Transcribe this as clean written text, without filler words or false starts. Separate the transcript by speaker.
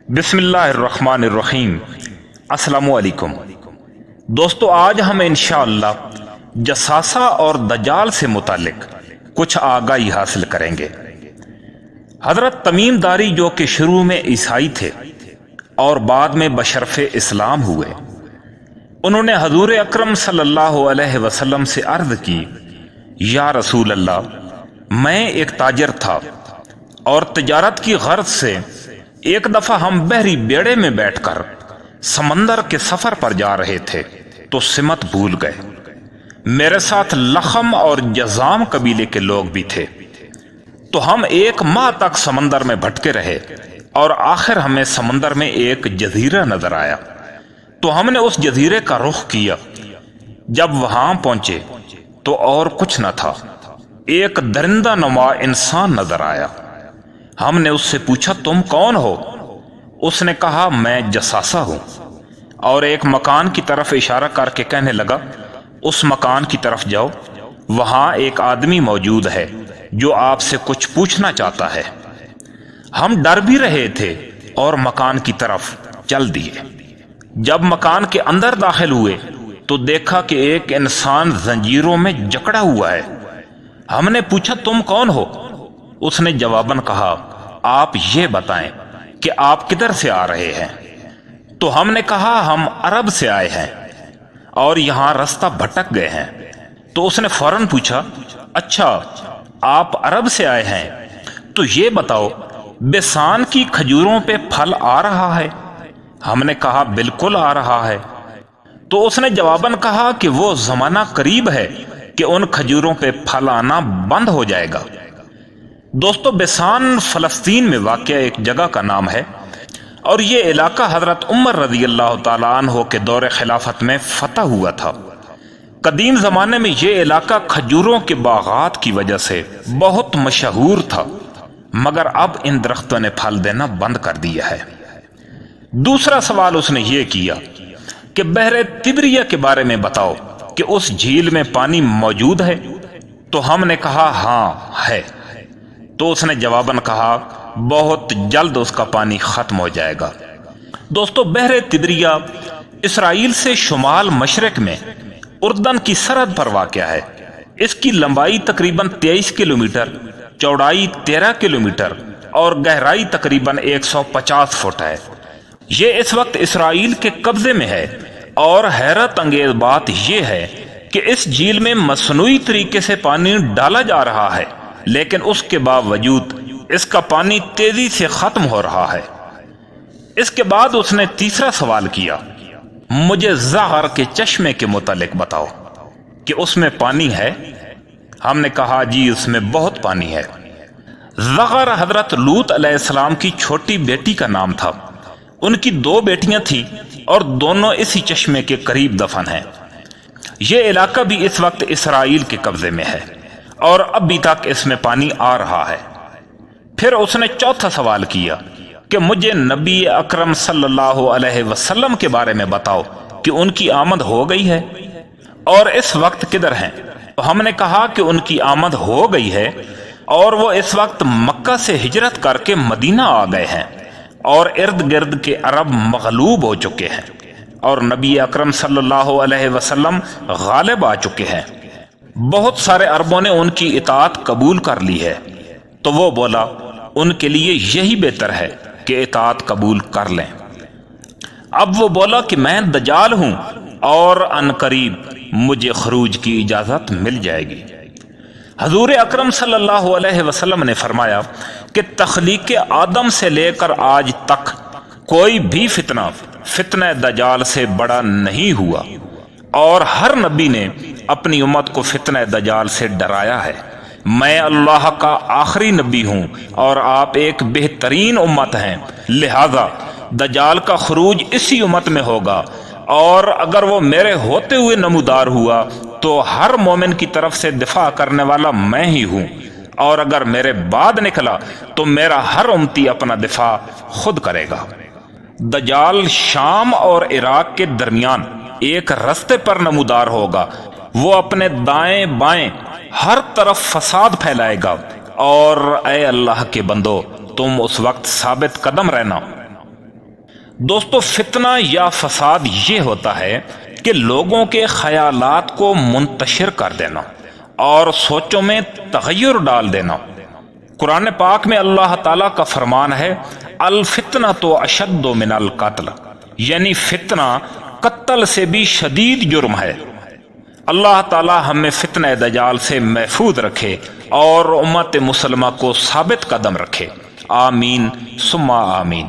Speaker 1: بسم اللہ الرحمن الرحیم۔ السلام علیکم دوستو، آج ہم انشاءاللہ جساسہ اور دجال سے متعلق کچھ آگاہی حاصل کریں گے۔ حضرت تمیم داری جو کہ شروع میں عیسائی تھے اور بعد میں بشرف اسلام ہوئے، انہوں نے حضور اکرم صلی اللہ علیہ وسلم سے عرض کی، یا رسول اللہ، میں ایک تاجر تھا اور تجارت کی غرض سے ایک دفعہ ہم بحری بیڑے میں بیٹھ کر سمندر کے سفر پر جا رہے تھے تو سمت بھول گئے۔ میرے ساتھ لخم اور جزام قبیلے کے لوگ بھی تھے، تو ہم ایک ماہ تک سمندر میں بھٹکے رہے اور آخر ہمیں سمندر میں ایک جزیرہ نظر آیا، تو ہم نے اس جزیرے کا رخ کیا۔ جب وہاں پہنچے تو اور کچھ نہ تھا، ایک درندہ نما انسان نظر آیا۔ ہم نے اس سے پوچھا، تم کون ہو؟ اس نے کہا، میں جساسہ ہوں، اور ایک مکان کی طرف اشارہ کر کے کہنے لگا، اس مکان کی طرف جاؤ، وہاں ایک آدمی موجود ہے جو آپ سے کچھ پوچھنا چاہتا ہے۔ ہم ڈر بھی رہے تھے اور مکان کی طرف چل دیے۔ جب مکان کے اندر داخل ہوئے تو دیکھا کہ ایک انسان زنجیروں میں جکڑا ہوا ہے۔ ہم نے پوچھا، تم کون ہو؟ اس نے جواباً کہا، آپ یہ بتائیں کہ آپ کدھر سے آ رہے ہیں؟ تو ہم نے کہا، ہم عرب سے آئے ہیں اور یہاں رستہ بھٹک گئے ہیں۔ تو اس نے فوراً پوچھا، اچھا آپ عرب سے آئے ہیں تو یہ بتاؤ، بیسان کی کھجوروں پہ پھل آ رہا ہے؟ ہم نے کہا، بالکل آ رہا ہے۔ تو اس نے جواباً کہا کہ وہ زمانہ قریب ہے کہ ان کھجوروں پہ پھل آنا بند ہو جائے گا۔ دوستو، بیسان فلسطین میں واقع ایک جگہ کا نام ہے، اور یہ علاقہ حضرت عمر رضی اللہ تعالیٰ عنہ کے دور خلافت میں فتح ہوا تھا۔ قدیم زمانے میں یہ علاقہ کھجوروں کے باغات کی وجہ سے بہت مشہور تھا، مگر اب ان درختوں نے پھل دینا بند کر دیا ہے۔ دوسرا سوال اس نے یہ کیا کہ بحر تبریہ کے بارے میں بتاؤ کہ اس جھیل میں پانی موجود ہے؟ تو ہم نے کہا، ہاں ہے۔ تو اس نے جواباً کہا، بہت جلد اس کا پانی ختم ہو جائے گا۔ دوستو، بحر تبریہ اسرائیل سے شمال مشرق میں اردن کی سرحد پر واقع ہے۔ اس کی لمبائی تقریباً 23 کلومیٹر، چوڑائی 13 کلومیٹر اور گہرائی تقریباً 150 فٹ ہے۔ یہ اس وقت اسرائیل کے قبضے میں ہے، اور حیرت انگیز بات یہ ہے کہ اس جھیل میں مصنوعی طریقے سے پانی ڈالا جا رہا ہے، لیکن اس کے باوجود اس کا پانی تیزی سے ختم ہو رہا ہے۔ اس کے بعد اس نے تیسرا سوال کیا، مجھے زغر کے چشمے کے متعلق بتاؤ کہ اس میں پانی ہے؟ ہم نے کہا، جی اس میں بہت پانی ہے۔ زغر حضرت لوط علیہ السلام کی چھوٹی بیٹی کا نام تھا۔ ان کی 2 بیٹیاں تھیں اور دونوں اسی چشمے کے قریب دفن ہیں۔ یہ علاقہ بھی اس وقت اسرائیل کے قبضے میں ہے، اور اب بھی تک اس میں پانی آ رہا ہے۔ پھر اس نے چوتھا سوال کیا کہ مجھے نبی اکرم صلی اللہ علیہ وسلم کے بارے میں بتاؤ کہ ان کی آمد ہو گئی ہے اور اس وقت کدھر ہیں؟ تو ہم نے کہا کہ ان کی آمد ہو گئی ہے، اور وہ اس وقت مکہ سے ہجرت کر کے مدینہ آ گئے ہیں، اور ارد گرد کے عرب مغلوب ہو چکے ہیں، اور نبی اکرم صلی اللہ علیہ وسلم غالب آ چکے ہیں۔ بہت سارے عربوں نے ان کی اطاعت قبول کر لی ہے۔ تو وہ بولا، ان کے لیے یہی بہتر ہے کہ اطاعت قبول کر لیں۔ اب وہ بولا کہ میں دجال ہوں، اور ان قریب مجھے خروج کی اجازت مل جائے گی۔ حضور اکرم صلی اللہ علیہ وسلم نے فرمایا کہ تخلیق آدم سے لے کر آج تک کوئی بھی فتنہ دجال سے بڑا نہیں ہوا، اور ہر نبی نے اپنی امت کو فتنہ دجال سے ڈرایا ہے۔ میں اللہ کا آخری نبی ہوں اور آپ ایک بہترین امت ہیں، لہذا دجال کا خروج اسی امت میں ہوگا، اور اگر وہ میرے ہوتے ہوئے نمودار ہوا تو ہر مومن کی طرف سے دفاع کرنے والا میں ہی ہوں، اور اگر میرے بعد نکلا تو میرا ہر امتی اپنا دفاع خود کرے گا۔ دجال شام اور عراق کے درمیان ایک رستے پر نمودار ہوگا، وہ اپنے دائیں بائیں ہر طرف فساد پھیلائے گا، اور اے اللہ کے بندو، تم اس وقت ثابت قدم رہنا۔ دوستو فتنہ یا فساد یہ ہوتا ہے کہ لوگوں کے خیالات کو منتشر کر دینا اور سوچوں میں تغیر ڈال دینا۔ قرآن پاک میں اللہ تعالیٰ کا فرمان ہے الفتنہ تو اشد من القتل، یعنی فتنہ قتل سے بھی شدید جرم ہے۔ اللہ تعالیٰ ہمیں فتنہ دجال سے محفوظ رکھے اور امت مسلمہ کو ثابت قدم رکھے، آمین ثم آمین۔